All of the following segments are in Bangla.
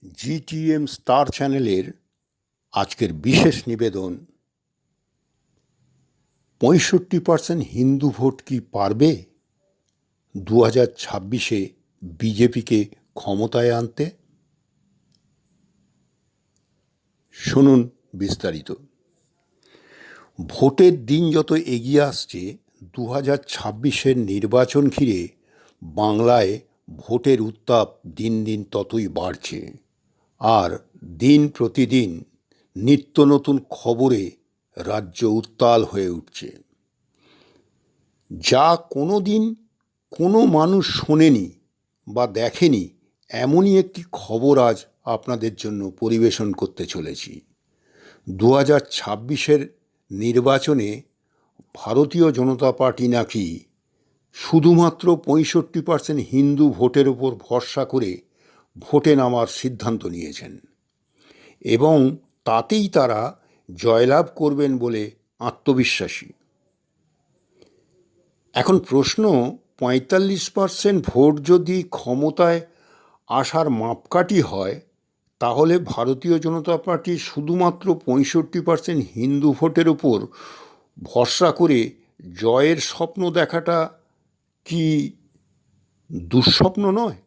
জিটিএম স্টার চ্যানেলের আজকের বিশেষ নিবেদন। 65% হিন্দু ভোট কি পারবে 2026-এ বিজেপিকে ক্ষমতায় আনতে? শুনুন বিস্তারিত। ভোটের দিন যত এগিয়ে আসছে, 2026-এর নির্বাচন ঘিরে বাংলায় ভোটের উত্তাপ দিন দিন ততই বাড়ছে। আর দিন প্রতিদিন নিত্য নতুন খবরে রাজ্য উত্তাল হয়ে উঠছে। যা কোনো দিন কোনো মানুষ শোনেনি বা দেখেনি, এমনই একটি খবর আজ আপনাদের জন্য পরিবেশন করতে চলেছি। 2026-এর নির্বাচনে ভারতীয় জনতা পার্টি নাকি শুধুমাত্র 65% হিন্দু ভোটের ওপর ভরসা করে ভোটে নামার সিদ্ধান্ত নিয়েছেন এবং তাতেই তারা জয়লাভ করবেন বলে আত্মবিশ্বাসী। এখন প্রশ্ন, 45% ভোট যদি ক্ষমতায় আসার মাপকাঠি হয়, তাহলে ভারতীয় জনতা পার্টি শুধুমাত্র 65% হিন্দু ভোটের উপর ভরসা করে জয়ের স্বপ্ন দেখাটা কি দুঃস্বপ্ন নয়?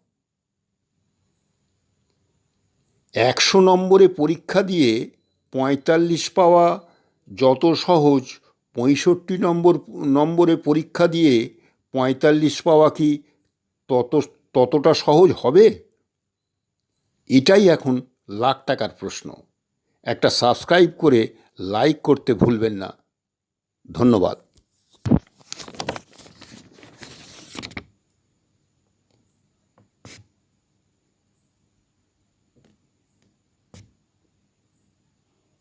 100 নম্বরে পরীক্ষা দিয়ে 45 পাওয়া যত সহজ, 65 নম্বরে পরীক্ষা দিয়ে 45 পাওয়া কি ততটা সহজ হবে? এটাই এখন লাখ টাকার প্রশ্ন। একটা সাবস্ক্রাইব করে লাইক করতে ভুলবেন না। ধন্যবাদ।